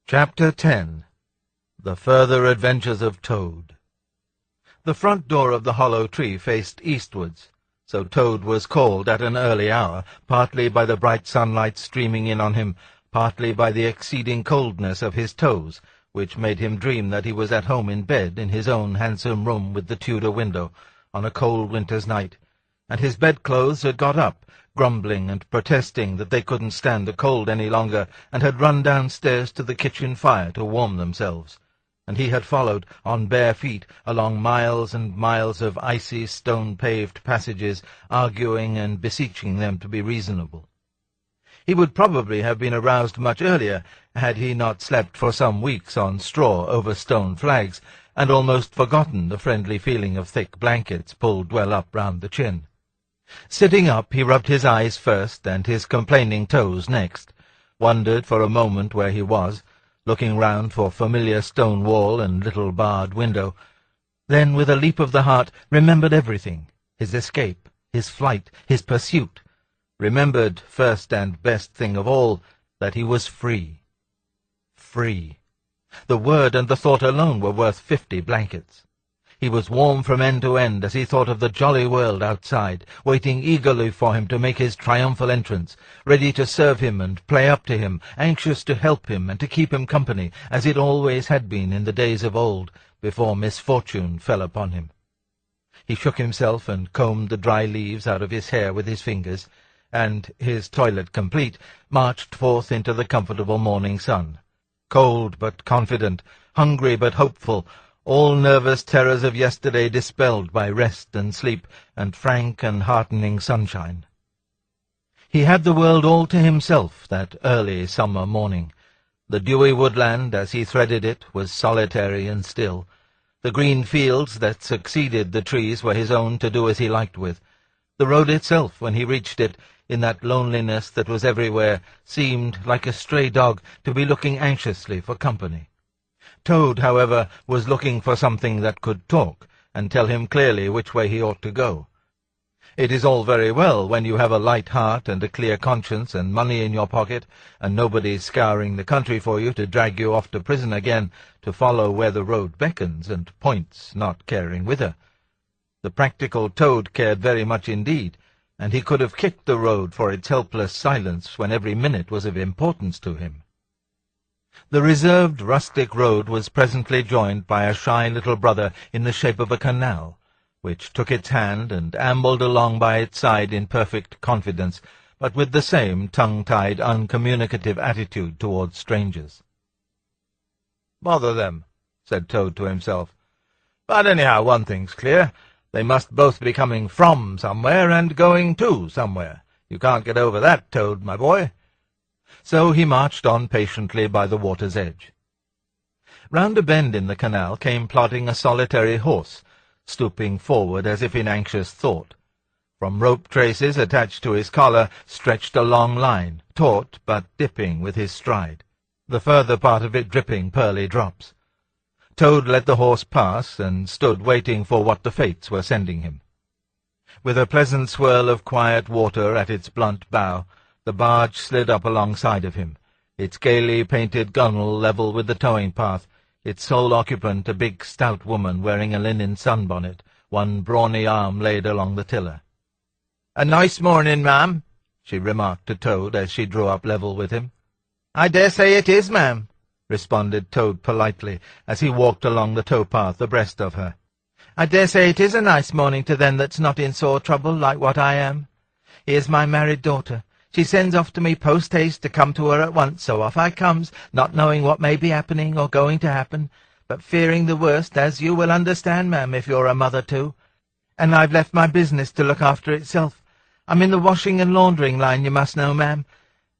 Chapter 10. The Further Adventures of Toad. The front door of the hollow tree faced eastwards, so Toad was called at an early hour, partly by the bright sunlight streaming in on him, partly by the exceeding coldness of his toes, which made him dream that he was at home in bed in his own handsome room with the Tudor window, on a cold winter's night, and his bedclothes had got up, grumbling and protesting that they couldn't stand the cold any longer, and had run downstairs to the kitchen fire to warm themselves, and he had followed, on bare feet, along miles and miles of icy, stone-paved passages, arguing and beseeching them to be reasonable. He would probably have been aroused much earlier, had he not slept for some weeks on straw over stone flags, and almost forgotten the friendly feeling of thick blankets pulled well up round the chin. Sitting up, he rubbed his eyes first and his complaining toes next, wondered for a moment where he was, looking round for familiar stone wall and little barred window, then with a leap of the heart remembered everything, his escape, his flight, his pursuit, remembered, first and best thing of all, that he was free. Free. The word and the thought alone were worth 50 blankets. He was warm from end to end as he thought of the jolly world outside, waiting eagerly for him to make his triumphal entrance, ready to serve him and play up to him, anxious to help him and to keep him company, as it always had been in the days of old, before misfortune fell upon him. He shook himself and combed the dry leaves out of his hair with his fingers, and, his toilet complete, marched forth into the comfortable morning sun, cold but confident, hungry but hopeful, all nervous terrors of yesterday dispelled by rest and sleep and frank and heartening sunshine. He had the world all to himself that early summer morning. The dewy woodland, as he threaded it, was solitary and still. The green fields that succeeded the trees were his own to do as he liked with. The road itself, when he reached it, in that loneliness that was everywhere, seemed, like a stray dog, to be looking anxiously for company. Toad, however, was looking for something that could talk, and tell him clearly which way he ought to go. It is all very well when you have a light heart and a clear conscience and money in your pocket, and nobody scouring the country for you to drag you off to prison again, to follow where the road beckons and points, not caring whither. The practical Toad cared very much indeed, and he could have kicked the road for its helpless silence when every minute was of importance to him. The reserved rustic road was presently joined by a shy little brother in the shape of a canal, which took its hand and ambled along by its side in perfect confidence, but with the same tongue-tied, uncommunicative attitude towards strangers. "Bother them," said Toad to himself. "But anyhow, one thing's clear. They must both be coming from somewhere and going to somewhere. You can't get over that, Toad, my boy." So he marched on patiently by the water's edge. Round a bend in the canal came plodding a solitary horse, stooping forward as if in anxious thought. From rope traces attached to his collar stretched a long line, taut but dipping with his stride, the further part of it dripping pearly drops. Toad let the horse pass, and stood waiting for what the fates were sending him. With a pleasant swirl of quiet water at its blunt bow, the barge slid up alongside of him, its gaily painted gunwale level with the towing path, its sole occupant a big stout woman wearing a linen sunbonnet, one brawny arm laid along the tiller. "A nice morning, ma'am," she remarked to Toad as she drew up level with him. "I dare say it is, ma'am," responded Toad politely, as he walked along the tow-path abreast of her. "I dare say it is a nice morning to them that's not in sore trouble like what I am. Here's my married daughter. She sends off to me post-haste to come to her at once, so off I comes, not knowing what may be happening or going to happen, but fearing the worst, as you will understand, ma'am, if you're a mother too. And I've left my business to look after itself. I'm in the washing and laundering line, you must know, ma'am,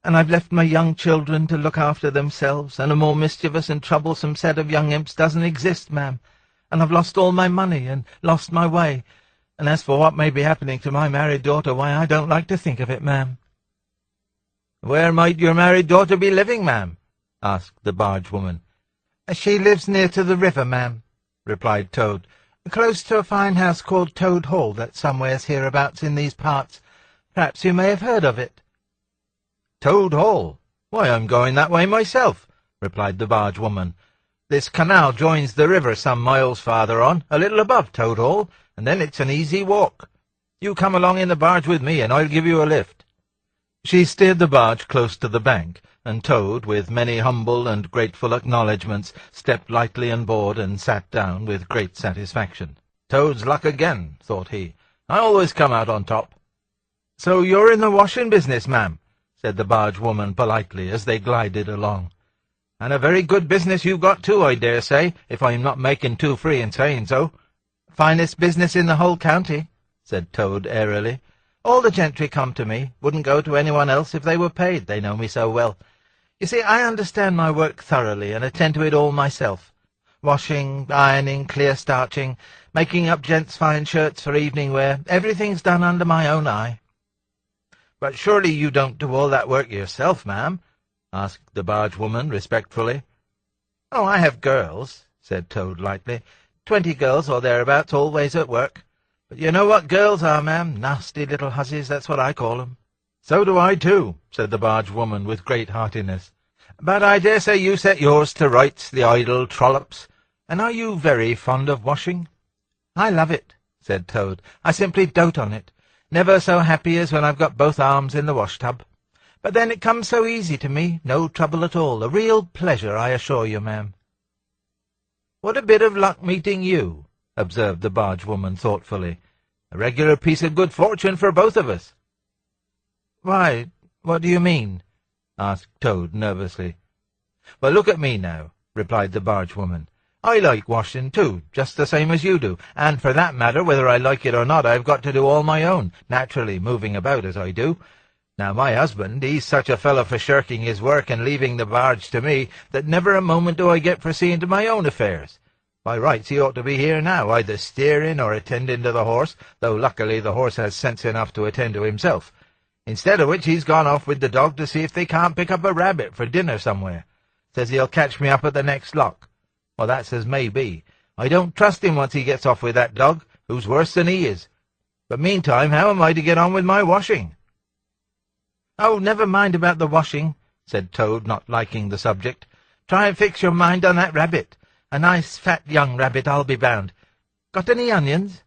and I've left my young children to look after themselves, and a more mischievous and troublesome set of young imps doesn't exist, ma'am, and I've lost all my money and lost my way, and as for what may be happening to my married daughter, why, I don't like to think of it, ma'am." "Where might your married daughter be living, ma'am?" asked the barge-woman. "She lives near to the river, ma'am," replied Toad, "close to a fine house called Toad Hall that's somewheres hereabouts in these parts. Perhaps you may have heard of it." "Toad Hall? Why, I'm going that way myself. replied the barge-woman. "This canal joins the river some miles farther on, a little above Toad Hall, and then it's an easy walk. You come along in the barge with me, and I'll give you a lift." She steered the barge close to the bank, and Toad, with many humble and grateful acknowledgments, stepped lightly on board and sat down with great satisfaction. "Toad's luck again," thought he. "I always come out on top." "So you're in the washing business, ma'am," said the barge-woman politely as they glided along. "And a very good business you've got too, I dare say, if I'm not making too free in saying so." "Finest business in the whole county," said Toad airily. "All the gentry come to me, wouldn't go to anyone else if they were paid, they know me so well. You see, I understand my work thoroughly, and attend to it all myself. Washing, ironing, clear-starching, making up gents' fine shirts for evening wear, everything's done under my own eye." "But surely you don't do all that work yourself, ma'am?" asked the barge-woman respectfully. "Oh, I have girls," said Toad lightly. 20 girls or thereabouts, always at work. But you know what girls are, ma'am, nasty little hussies, that's what I call 'em." "So do I, too," said the barge-woman with great heartiness. "But I dare say you set yours to rights, the idle trollops. And are you very fond of washing?" "I love it," said Toad. "I simply dote on it. Never so happy as when I've got both arms in the wash-tub. But then it comes so easy to me, no trouble at all, a real pleasure, I assure you, ma'am." "What a bit of luck meeting you," observed the barge-woman thoughtfully. "A regular piece of good fortune for both of us." "Why, what do you mean?" asked Toad nervously. "Well, look at me now," replied the barge-woman. "I like washing, too, just the same as you do, and for that matter, whether I like it or not, I've got to do all my own, naturally, moving about as I do. Now, my husband, he's such a fellow for shirking his work and leaving the barge to me, that never a moment do I get for seeing to my own affairs. By rights he ought to be here now, either steering or attending to the horse, though luckily the horse has sense enough to attend to himself. Instead of which he's gone off with the dog to see if they can't pick up a rabbit for dinner somewhere. Says he'll catch me up at the next lock. Well, that's as may be. I don't trust him once he gets off with that dog, who's worse than he is. But meantime, how am I to get on with my washing?" "Oh, never mind about the washing," said Toad, not liking the subject. "Try and fix your mind on that rabbit. A nice fat young rabbit, I'll be bound. Got any onions?"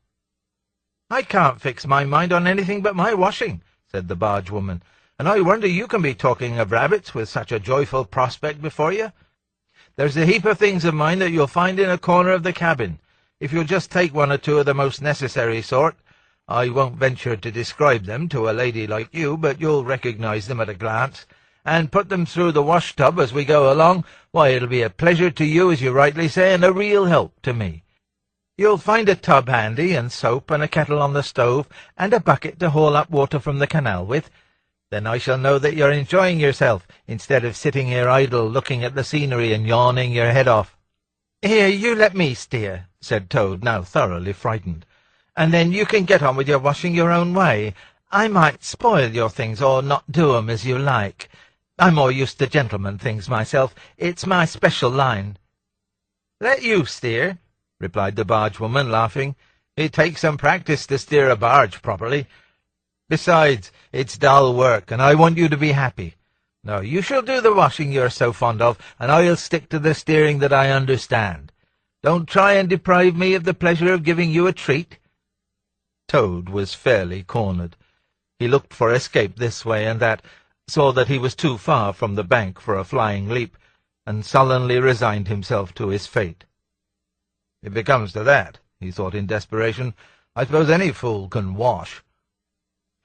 "I can't fix my mind on anything but my washing," said the barge-woman, "and I wonder you can be talking of rabbits with such a joyful prospect before you. There's a heap of things of mine that you'll find in a corner of the cabin. If you'll just take one or two of the most necessary sort, I won't venture to describe them to a lady like you, but you'll recognize them at a glance, and put them through the wash-tub as we go along, why, it'll be a pleasure to you, as you rightly say, and a real help to me. You'll find a tub handy, and soap, and a kettle on the stove, and a bucket to haul up water from the canal with. Then I shall know that you're enjoying yourself, instead of sitting here idle, looking at the scenery and yawning your head off." "Here, you let me steer," said Toad, now thoroughly frightened, "and then you can get on with your washing your own way. I might spoil your things, or not do 'em as you like. I'm more used to gentlemen things myself. It's my special line." "Let you steer," replied the barge-woman, laughing. "It takes some practice to steer a barge properly. Besides, it's dull work, and I want you to be happy. No, you shall do the washing you're so fond of, and I'll stick to the steering that I understand. Don't try and deprive me of the pleasure of giving you a treat." Toad was fairly cornered. He looked for escape this way and that, saw that he was too far from the bank for a flying leap, and sullenly resigned himself to his fate. "If it comes to that," he thought in desperation, "I suppose any fool can wash."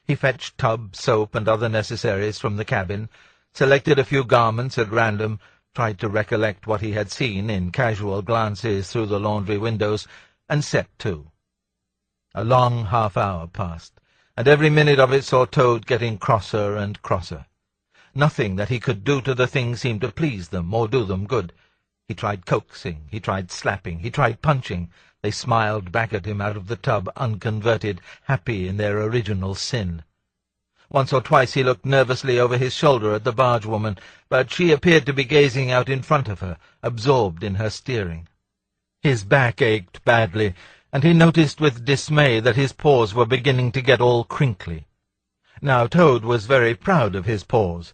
He fetched tub, soap, and other necessaries from the cabin, selected a few garments at random, tried to recollect what he had seen in casual glances through the laundry windows, and set to. A long half-hour passed, and every minute of it saw Toad getting crosser and crosser. Nothing that he could do to the things seemed to please them or do them good. He tried coaxing, he tried slapping, he tried punching. They smiled back at him out of the tub, unconverted, happy in their original sin. Once or twice he looked nervously over his shoulder at the barge-woman, but she appeared to be gazing out in front of her, absorbed in her steering. His back ached badly, and he noticed with dismay that his paws were beginning to get all crinkly. Now Toad was very proud of his paws.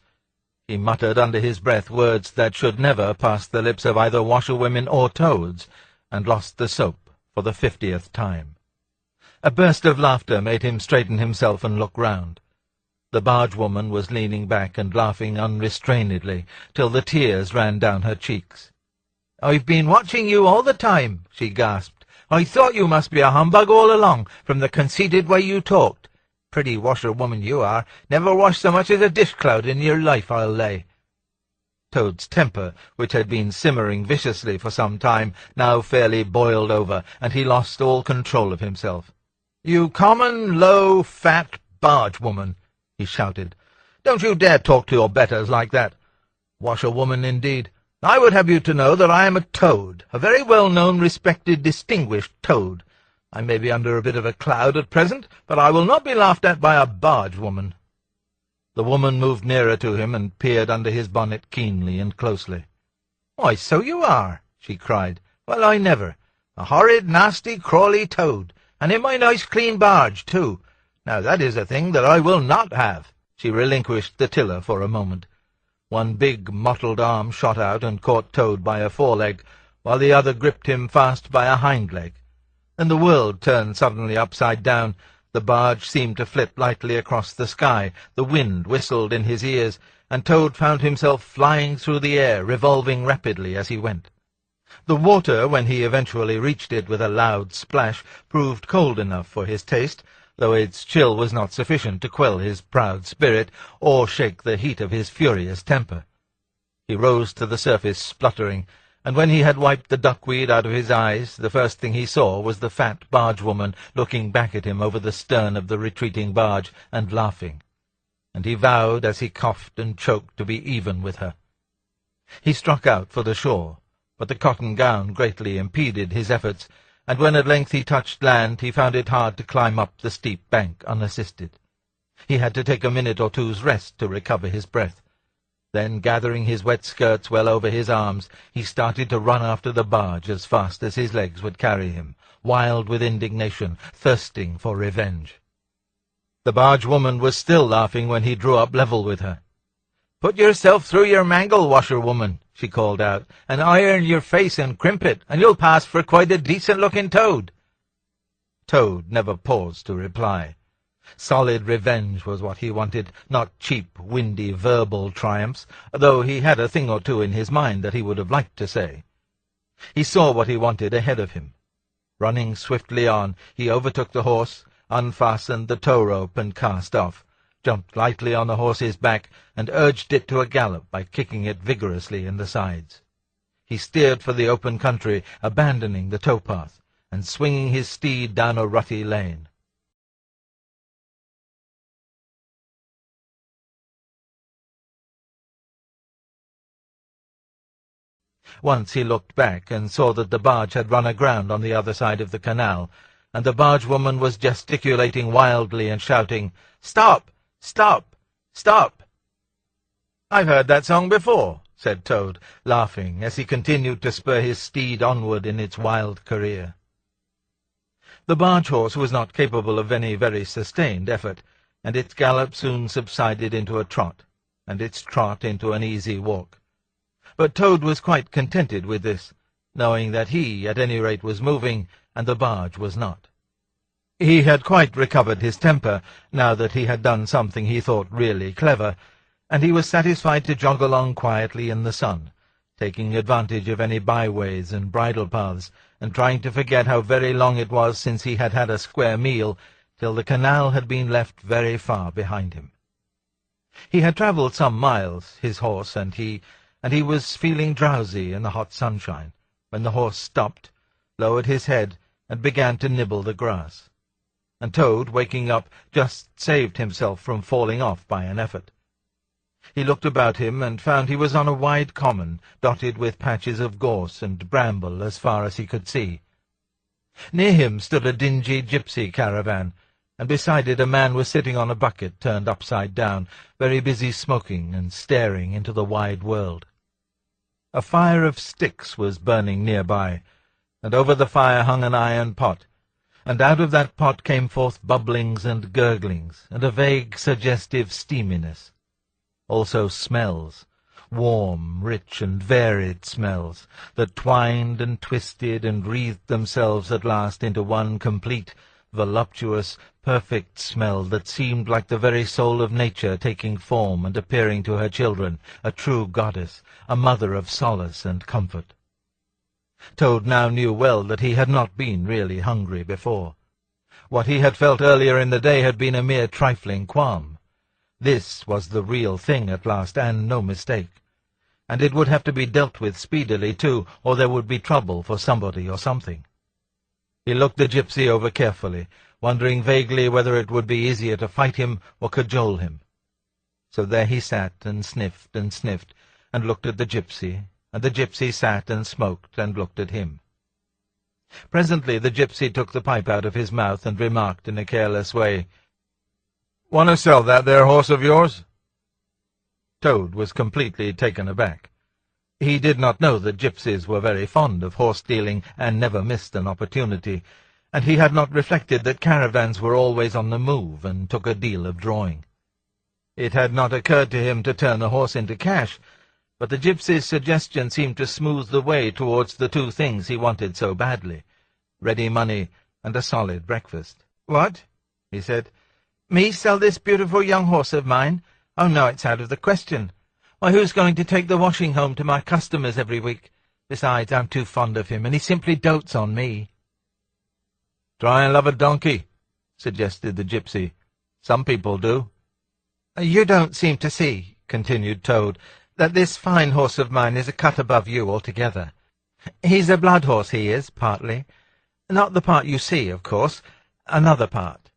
He muttered under his breath words that should never pass the lips of either washerwomen or toads, and lost the soap for the 50th time. A burst of laughter made him straighten himself and look round. The bargewoman was leaning back and laughing unrestrainedly, till the tears ran down her cheeks. "I've been watching you all the time," she gasped. "I thought you must be a humbug all along, from the conceited way you talked. Pretty washerwoman you are. Never washed so much as a dishclout in your life, I'll lay." Toad's temper, which had been simmering viciously for some time, now fairly boiled over, and he lost all control of himself. "You common, low, fat bargewoman!" he shouted. "Don't you dare talk to your betters like that. Washerwoman, indeed! I would have you to know that I am a toad, a very well-known, respected, distinguished toad. I may be under a bit of a cloud at present, but I will not be laughed at by a bargewoman." The woman moved nearer to him and peered under his bonnet keenly and closely. "Why, so you are!" she cried. "Well, I never! A horrid, nasty, crawly toad, and in my nice clean barge, too. Now that is a thing that I will not have." She relinquished the tiller for a moment. One big, mottled arm shot out and caught Toad by a foreleg, while the other gripped him fast by a hind leg. Then the world turned suddenly upside down. The barge seemed to flit lightly across the sky, the wind whistled in his ears, and Toad found himself flying through the air, revolving rapidly as he went. The water, when he eventually reached it with a loud splash, proved cold enough for his taste, though its chill was not sufficient to quell his proud spirit or shake the heat of his furious temper. He rose to the surface spluttering, and when he had wiped the duckweed out of his eyes, the first thing he saw was the fat bargewoman looking back at him over the stern of the retreating barge and laughing, and he vowed as he coughed and choked to be even with her. He struck out for the shore, but the cotton gown greatly impeded his efforts, and when at length he touched land, he found it hard to climb up the steep bank unassisted. He had to take a minute or two's rest to recover his breath. Then, gathering his wet skirts well over his arms, he started to run after the barge as fast as his legs would carry him, wild with indignation, thirsting for revenge. The bargewoman was still laughing when he drew up level with her. "Put yourself through your mangle, washerwoman," she called out, "and iron your face and crimp it, and you'll pass for quite a decent-looking toad." Toad never paused to reply. Solid revenge was what he wanted, not cheap, windy, verbal triumphs, though he had a thing or two in his mind that he would have liked to say. He saw what he wanted ahead of him. Running swiftly on, he overtook the horse, unfastened the tow-rope and cast off, jumped lightly on the horse's back, and urged it to a gallop by kicking it vigorously in the sides. He steered for the open country, abandoning the towpath, and swinging his steed down a rutty lane. Once he looked back and saw that the barge had run aground on the other side of the canal, and the bargewoman was gesticulating wildly and shouting, "Stop! Stop! Stop!" "I've heard that song before," said Toad, laughing, as he continued to spur his steed onward in its wild career. The barge-horse was not capable of any very sustained effort, and its gallop soon subsided into a trot, and its trot into an easy walk. But Toad was quite contented with this, knowing that he, at any rate, was moving, and the barge was not. He had quite recovered his temper, now that he had done something he thought really clever, and he was satisfied to jog along quietly in the sun, taking advantage of any byways and bridle paths, and trying to forget how very long it was since he had had a square meal, till the canal had been left very far behind him. He had travelled some miles, his horse and he was feeling drowsy in the hot sunshine, when the horse stopped, lowered his head, and began to nibble the grass. And Toad, waking up, just saved himself from falling off by an effort. He looked about him and found he was on a wide common, dotted with patches of gorse and bramble as far as he could see. Near him stood a dingy gypsy caravan, and beside it a man was sitting on a bucket turned upside down, very busy smoking and staring into the wide world. A fire of sticks was burning nearby, and over the fire hung an iron pot, and out of that pot came forth bubblings and gurglings, and a vague, suggestive steaminess. Also smells, warm, rich, and varied smells, that twined and twisted and wreathed themselves at last into one complete, voluptuous, perfect smell that seemed like the very soul of nature taking form and appearing to her children, a true goddess, a mother of solace and comfort. Toad now knew well that he had not been really hungry before. What he had felt earlier in the day had been a mere trifling qualm. This was the real thing at last, and no mistake. And it would have to be dealt with speedily, too, or there would be trouble for somebody or something. He looked the gypsy over carefully, wondering vaguely whether it would be easier to fight him or cajole him. So there he sat and sniffed, and looked at the gypsy, and the gypsy sat and smoked and looked at him. Presently the gypsy took the pipe out of his mouth and remarked in a careless way, "Want to sell that there horse of yours?" Toad was completely taken aback. He did not know that gypsies were very fond of horse-dealing and never missed an opportunity, and he had not reflected that caravans were always on the move and took a deal of drawing. It had not occurred to him to turn the horse into cash, but the gypsy's suggestion seemed to smooth the way towards the two things he wanted so badly, ready money and a solid breakfast. "What?" he said. "Me sell this beautiful young horse of mine? Oh, no, it's out of the question. Why, who's going to take the washing home to my customers every week? Besides, I'm too fond of him, and he simply dotes on me." "Try and love a donkey," suggested the gypsy. "Some people do." "You don't seem to see," continued Toad, "that this fine horse of mine is a cut above you altogether. He's a blood horse, he is, partly. Not the part you see, of course, another part.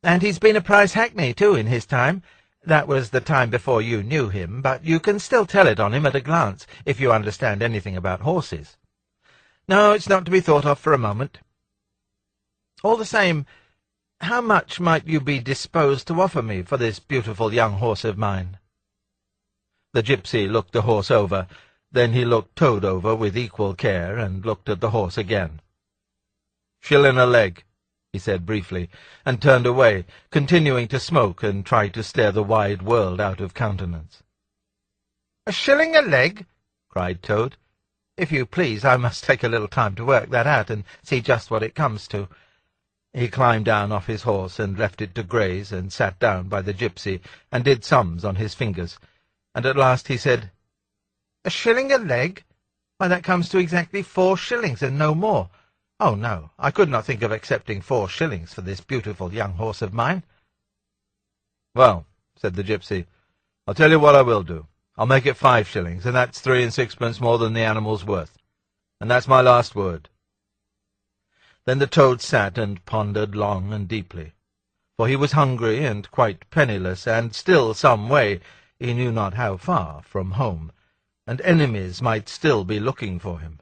And he's been a prize hackney, too, in his time. That was the time before you knew him, but you can still tell it on him at a glance, if you understand anything about horses. No, it's not to be thought of for a moment. All the same, how much might you be disposed to offer me for this beautiful young horse of mine?" The gypsy looked the horse over, then he looked Toad over with equal care, and looked at the horse again. "Shilling a leg," he said briefly, and turned away, continuing to smoke and try to stare the wide world out of countenance. "A shilling a leg?" cried Toad. "If you please, I must take a little time to work that out and see just what it comes to." He climbed down off his horse and left it to graze, and sat down by the gypsy and did sums on his fingers, and at last he said, "A shilling a leg? Why, that comes to exactly 4 shillings and no more. Oh, no, I could not think of accepting 4 shillings for this beautiful young horse of mine." "Well," said the gypsy, "I'll tell you what I will do. I'll make it 5 shillings, and that's 3 and 6pence more than the animal's worth. And that's my last word." Then the Toad sat and pondered long and deeply, for he was hungry and quite penniless, and still some way, he knew not how far, from home, and enemies might still be looking for him.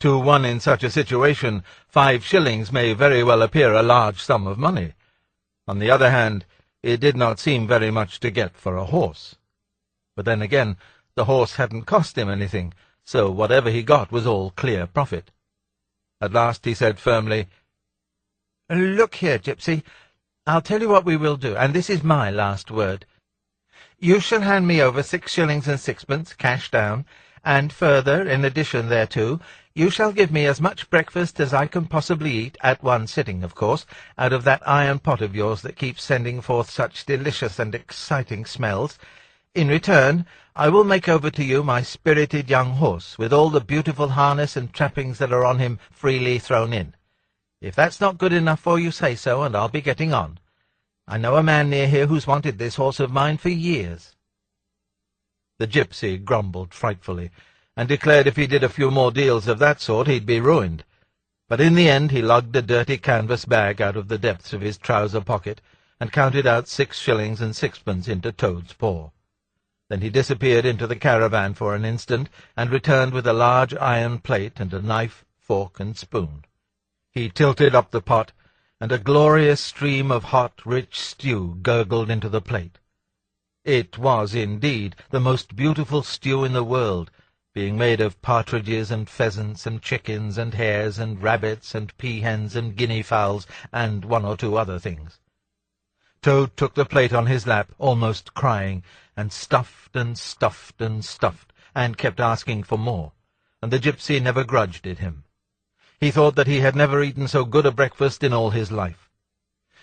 To one in such a situation, 5 shillings may very well appear a large sum of money. On the other hand, it did not seem very much to get for a horse. But then again, the horse hadn't cost him anything, so whatever he got was all clear profit. At last he said firmly, "Look here, gypsy, I'll tell you what we will do, and this is my last word. You shall hand me over 6 shillings and 6pence, cash down, and further, in addition thereto, you shall give me as much breakfast as I can possibly eat, at one sitting, of course, out of that iron pot of yours that keeps sending forth such delicious and exciting smells. In return, I will make over to you my spirited young horse, with all the beautiful harness and trappings that are on him freely thrown in. If that's not good enough for you, say so, and I'll be getting on. I know a man near here who's wanted this horse of mine for years." The gypsy grumbled frightfully, and declared if he did a few more deals of that sort he'd be ruined. But in the end he lugged a dirty canvas bag out of the depths of his trouser pocket, and counted out 6 shillings and 6pence into Toad's paw. Then he disappeared into the caravan for an instant, and returned with a large iron plate and a knife, fork, and spoon. He tilted up the pot, and a glorious stream of hot, rich stew gurgled into the plate. It was, indeed, the most beautiful stew in the world, being made of partridges and pheasants and chickens and hares and rabbits and peahens and guinea fowls and 1 or 2 other things. Toad took the plate on his lap, almost crying, and stuffed and stuffed and stuffed, and kept asking for more, and the gypsy never grudged it him. He thought that he had never eaten so good a breakfast in all his life.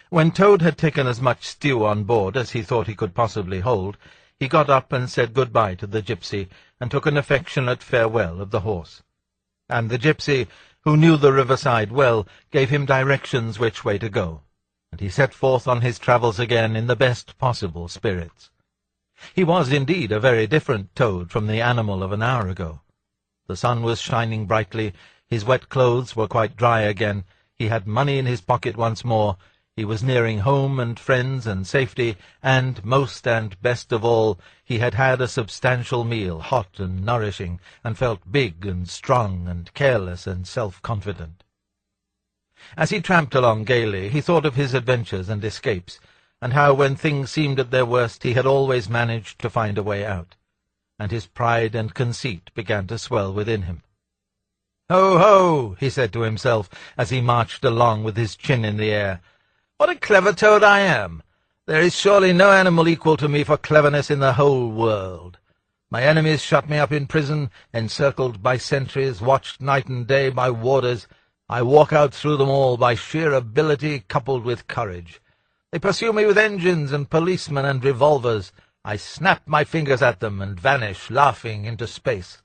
When Toad had taken as much stew on board as he thought he could possibly hold, he got up and said good-bye to the gypsy, and took an affectionate farewell of the horse. And the gypsy, who knew the riverside well, gave him directions which way to go, and he set forth on his travels again in the best possible spirits. He was indeed a very different Toad from the animal of an hour ago. The sun was shining brightly, his wet clothes were quite dry again, he had money in his pocket once more, he was nearing home and friends and safety, and, most and best of all, he had had a substantial meal, hot and nourishing, and felt big and strong and careless and self-confident. As he tramped along gaily, he thought of his adventures and escapes, and how when things seemed at their worst he had always managed to find a way out, and his pride and conceit began to swell within him. "Ho, ho!" he said to himself, as he marched along with his chin in the air. "What a clever Toad I am! There is surely no animal equal to me for cleverness in the whole world. My enemies shut me up in prison, encircled by sentries, watched night and day by warders. I walk out through them all by sheer ability coupled with courage. They pursue me with engines and policemen and revolvers. I snap my fingers at them and vanish, laughing, into space.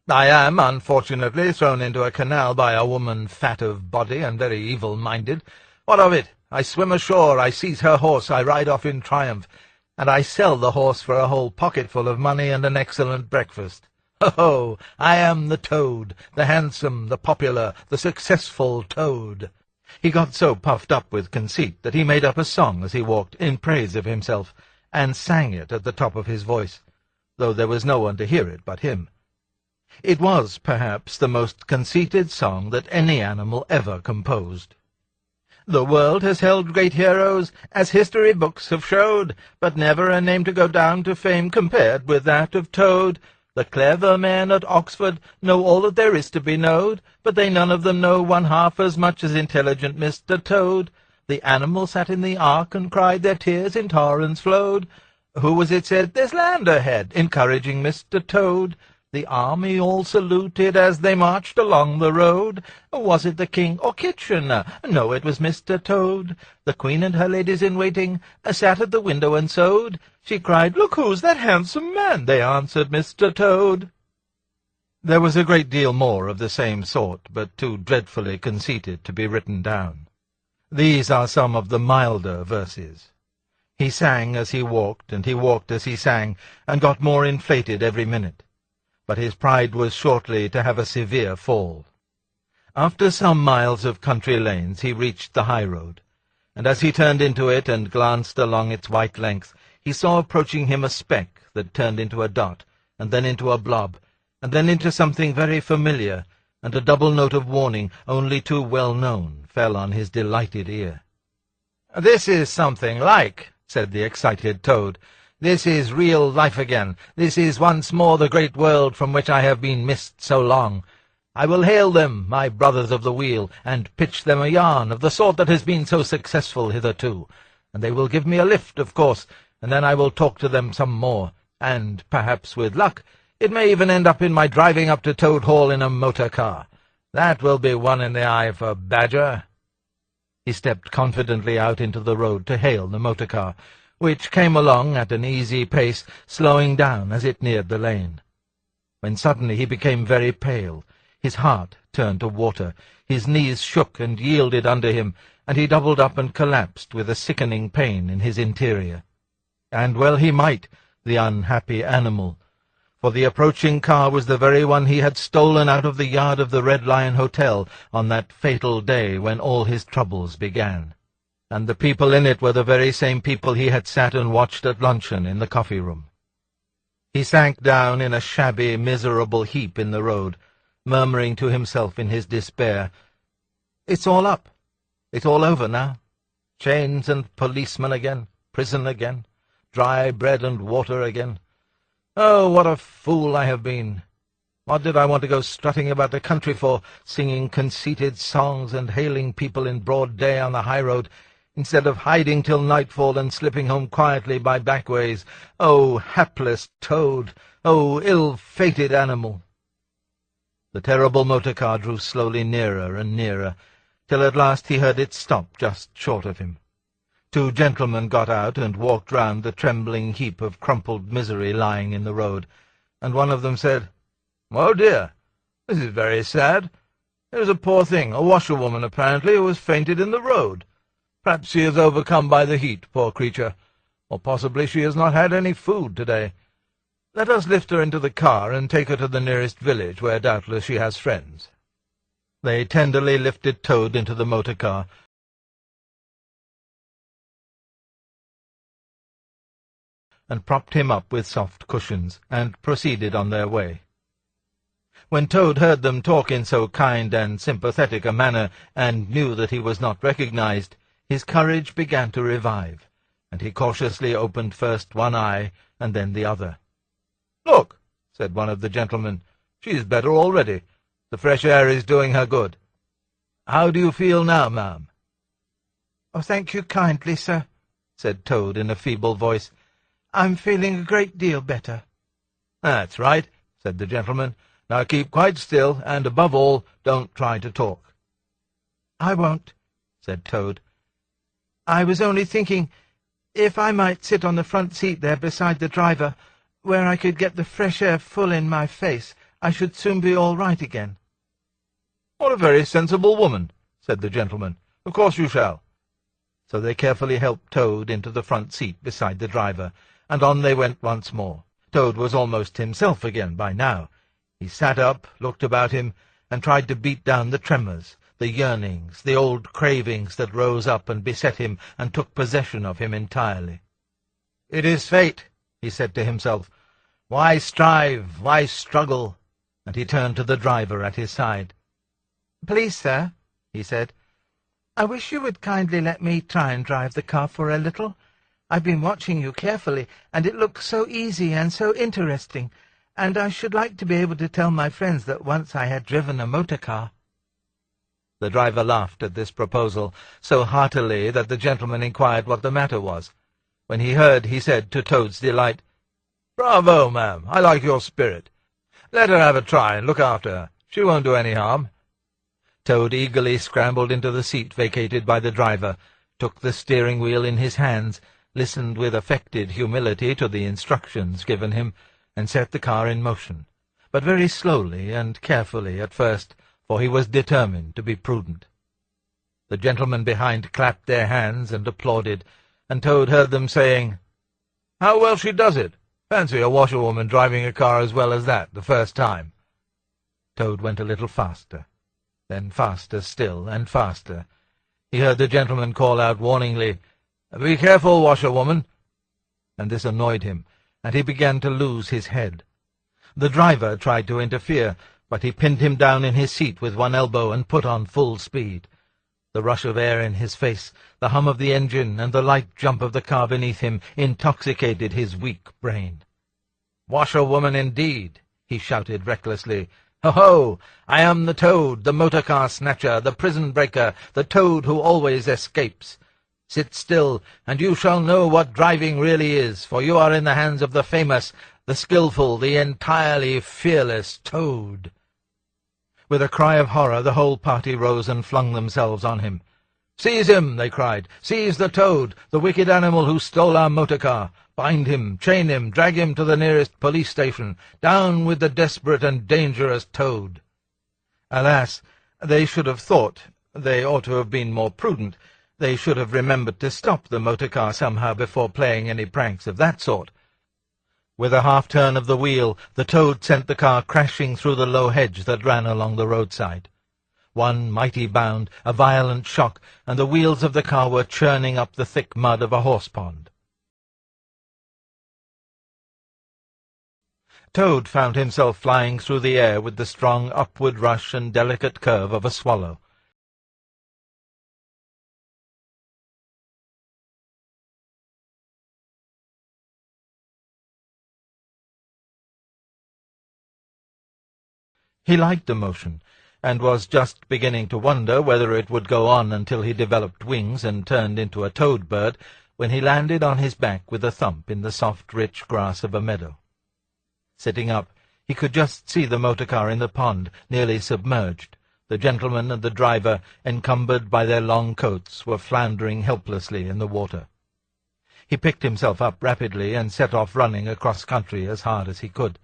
I am, unfortunately, thrown into a canal by a woman fat of body and very evil-minded. What of it? I swim ashore, I seize her horse, I ride off in triumph, and I sell the horse for a whole pocketful of money and an excellent breakfast. Oh, I am the Toad, the handsome, the popular, the successful Toad." He got so puffed up with conceit that he made up a song as he walked in praise of himself, and sang it at the top of his voice, though there was no one to hear it but him. It was, perhaps, the most conceited song that any animal ever composed. "The world has held great heroes, as history books have showed, but never a name to go down to fame compared with that of Toad. The clever men at Oxford know all that there is to be knowed, but they none of them know one half as much as intelligent Mr. Toad. The animal sat in the ark and cried, their tears in torrents flowed. Who was it said, 'There's land ahead,' encouraging Mr. Toad? The army all saluted as they marched along the road. Was it the king or Kitchener? No, it was Mr. Toad. The queen and her ladies-in-waiting sat at the window and sewed. She cried, 'Look, who's that handsome man?' They answered, 'Mr. Toad.'" There was a great deal more of the same sort, but too dreadfully conceited to be written down. These are some of the milder verses. He sang as he walked, and he walked as he sang, and got more inflated every minute. But his pride was shortly to have a severe fall. After some miles of country lanes he reached the high road, and as he turned into it and glanced along its white length, he saw approaching him a speck that turned into a dot, and then into a blob, and then into something very familiar, and a double note of warning, only too well known, fell on his delighted ear. "This is something like," said the excited Toad. "This is real life again. This is once more the great world from which I have been missed so long. I will hail them, my brothers of the wheel, and pitch them a yarn of the sort that has been so successful hitherto, and they will give me a lift, of course, and then I will talk to them some more, and, perhaps with luck, it may even end up in my driving up to Toad Hall in a motor-car. That will be one in the eye for Badger." He stepped confidently out into the road to hail the motor-car, which came along at an easy pace, slowing down as it neared the lane. When suddenly he became very pale, his heart turned to water, his knees shook and yielded under him, and he doubled up and collapsed with a sickening pain in his interior. And well he might, the unhappy animal, for the approaching car was the very one he had stolen out of the yard of the Red Lion Hotel on that fatal day when all his troubles began. And the people in it were the very same people he had sat and watched at luncheon in the coffee-room. He sank down in a shabby, miserable heap in the road, murmuring to himself in his despair, "It's all up. It's all over now. Chains and policemen again, prison again, dry bread and water again. Oh, what a fool I have been! What did I want to go strutting about the country for, singing conceited songs and hailing people in broad day on the high road? instead of hiding till nightfall and slipping home quietly by back ways. Oh, hapless Toad! Oh, ill-fated animal! The terrible motor-car drew slowly nearer and nearer, till at last he heard it stop just short of him. Two gentlemen got out and walked round the trembling heap of crumpled misery lying in the road, and one of them said, "Oh, dear, this is very sad. There's a poor thing, a washerwoman apparently, who has fainted in the road. Perhaps she is overcome by the heat, poor creature, or possibly she has not had any food today. Let us lift her into the car and take her to the nearest village, where doubtless she has friends." They tenderly lifted Toad into the motor-car, and propped him up with soft cushions, and proceeded on their way. When Toad heard them talk in so kind and sympathetic a manner, and knew that he was not recognized, his courage began to revive, and he cautiously opened first one eye and then the other. "Look," said one of the gentlemen, "she is better already. The fresh air is doing her good. How do you feel now, ma'am?" "Oh, thank you kindly, sir," said Toad in a feeble voice. "I'm feeling a great deal better." "That's right," said the gentleman. "Now keep quite still, and above all, don't try to talk." "I won't," said Toad. "I was only thinking if I might sit on the front seat there beside the driver, where I could get the fresh air full in my face, I should soon be all right again." "What a very sensible woman," said the gentleman. "Of course you shall." So they carefully helped Toad into the front seat beside the driver, and on they went once more. Toad was almost himself again by now. He sat up, looked about him, and tried to beat down the tremors, the yearnings, the old cravings that rose up and beset him and took possession of him entirely. "It is fate," he said to himself. "Why strive? Why struggle?" And he turned to the driver at his side. "Please, sir," he said, "I wish you would kindly let me try and drive the car for a little. I've been watching you carefully, and it looks so easy and so interesting, and I should like to be able to tell my friends that once I had driven a motor-car." The driver laughed at this proposal so heartily that the gentleman inquired what the matter was. When he heard, he said, to Toad's delight, "Bravo, ma'am! I like your spirit. Let her have a try and look after her. She won't do any harm." Toad eagerly scrambled into the seat vacated by the driver, took the steering wheel in his hands, listened with affected humility to the instructions given him, and set the car in motion, but very slowly and carefully at first, for he was determined to be prudent. The gentlemen behind clapped their hands and applauded, and Toad heard them saying, "How well she does it! Fancy a washerwoman driving a car as well as that the first time." Toad went a little faster, then faster still, and faster. He heard the gentleman call out warningly, "Be careful, washerwoman!" And this annoyed him, and he began to lose his head. The driver tried to interfere, but he pinned him down in his seat with one elbow and put on full speed. The rush of air in his face, the hum of the engine, and the light jump of the car beneath him intoxicated his weak brain. "Washerwoman, indeed!" he shouted recklessly. "Ho-ho! I am the Toad, the motor-car snatcher, the prison-breaker, the Toad who always escapes. Sit still, and you shall know what driving really is, for you are in the hands of the famous, the skilful, the entirely fearless Toad." With a cry of horror, the whole party rose and flung themselves on him. "Seize him!" they cried. "Seize the Toad, the wicked animal who stole our motor-car! Bind him, chain him, drag him to the nearest police station! Down with the desperate and dangerous Toad!" Alas, they should have thought, they ought to have been more prudent, they should have remembered to stop the motor-car somehow before playing any pranks of that sort. With a half-turn of the wheel, the Toad sent the car crashing through the low hedge that ran along the roadside. One mighty bound, a violent shock, and the wheels of the car were churning up the thick mud of a horse-pond. Toad found himself flying through the air with the strong upward rush and delicate curve of a swallow. He liked the motion, and was just beginning to wonder whether it would go on until he developed wings and turned into a toad bird, when he landed on his back with a thump in the soft, rich grass of a meadow. Sitting up, he could just see the motor-car in the pond, nearly submerged. The gentleman and the driver, encumbered by their long coats, were floundering helplessly in the water. He picked himself up rapidly and set off running across country as hard as he could,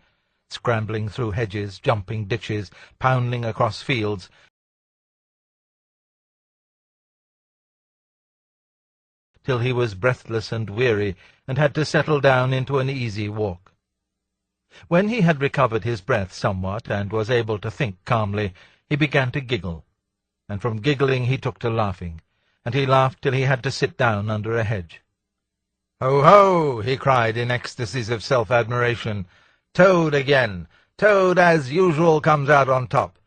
scrambling through hedges, jumping ditches, pounding across fields, till he was breathless and weary, and had to settle down into an easy walk. When he had recovered his breath somewhat, and was able to think calmly, he began to giggle, and from giggling he took to laughing, and he laughed till he had to sit down under a hedge. "Ho, ho!" he cried in ecstasies of self-admiration. "Toad again! Toad, as usual, comes out on top.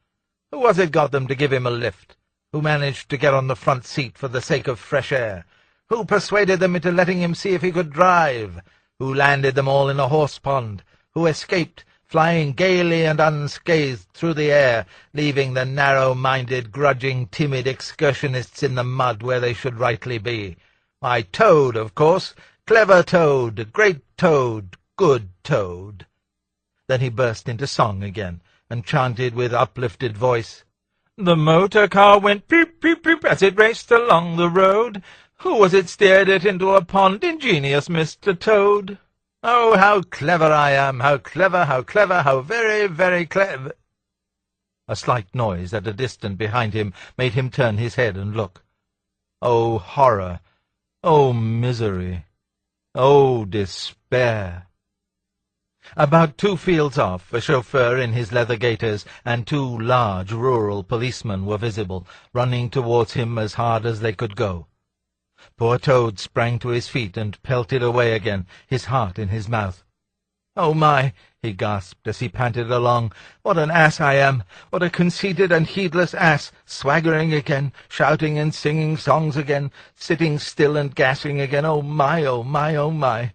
Who was it got them to give him a lift? Who managed to get on the front seat for the sake of fresh air? Who persuaded them into letting him see if he could drive? Who landed them all in a horse-pond? Who escaped, flying gaily and unscathed through the air, leaving the narrow-minded, grudging, timid excursionists in the mud where they should rightly be? Why, Toad, of course! Clever Toad! Great Toad! Good Toad!" Then he burst into song again, and chanted with uplifted voice, "The motor-car went peep-peep-peep as it raced along the road. Who was it steered it into a pond? Ingenious Mr. Toad! Oh, how clever I am! How clever, how clever, how very, very clever!" A slight noise at a distance behind him made him turn his head and look. Oh, horror! Oh, misery! Oh, despair! About 2 fields off, a chauffeur in his leather gaiters and 2 large rural policemen were visible, running towards him as hard as they could go. Poor Toad sprang to his feet and pelted away again, his heart in his mouth. "Oh, my!" he gasped as he panted along. "What an ass I am! What a conceited and heedless ass! Swaggering again, shouting and singing songs again, sitting still and gasping again. Oh, my, oh, my, oh, my!"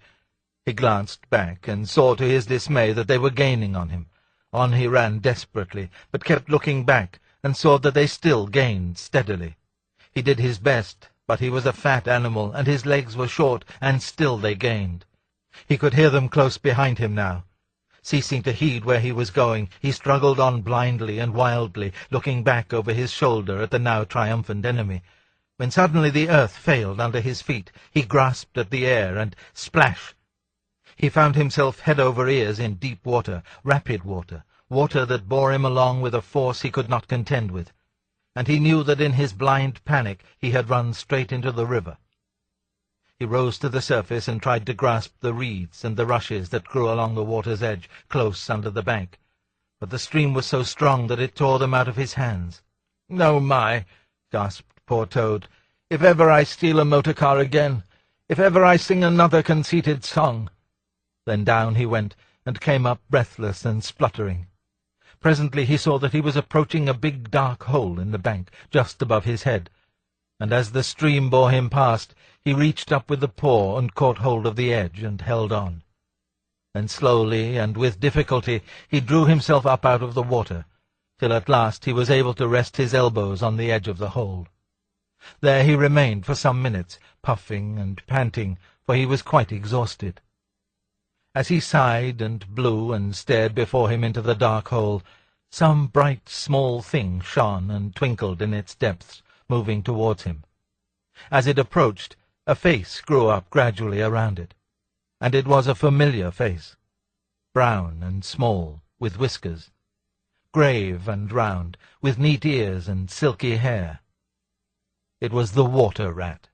He glanced back and saw to his dismay that they were gaining on him. On he ran desperately, but kept looking back, and saw that they still gained steadily. He did his best, but he was a fat animal, and his legs were short, and still they gained. He could hear them close behind him now. Ceasing to heed where he was going, he struggled on blindly and wildly, looking back over his shoulder at the now triumphant enemy. When suddenly the earth failed under his feet, he grasped at the air, and splash! He found himself head over ears in deep water, rapid water, water that bore him along with a force he could not contend with, and he knew that in his blind panic he had run straight into the river. He rose to the surface and tried to grasp the reeds and the rushes that grew along the water's edge, close under the bank, but the stream was so strong that it tore them out of his hands. "Oh, my!" gasped poor Toad. "If ever I steal a motor-car again! If ever I sing another conceited song!" Then down he went, and came up breathless and spluttering. Presently he saw that he was approaching a big dark hole in the bank, just above his head, and as the stream bore him past, he reached up with the paw and caught hold of the edge and held on. Then slowly and with difficulty he drew himself up out of the water, till at last he was able to rest his elbows on the edge of the hole. There he remained for some minutes, puffing and panting, for he was quite exhausted. As he sighed and blew and stared before him into the dark hole, some bright small thing shone and twinkled in its depths, moving towards him. As it approached, a face grew up gradually around it, and it was a familiar face, brown and small, with whiskers, grave and round, with neat ears and silky hair. It was the water rat.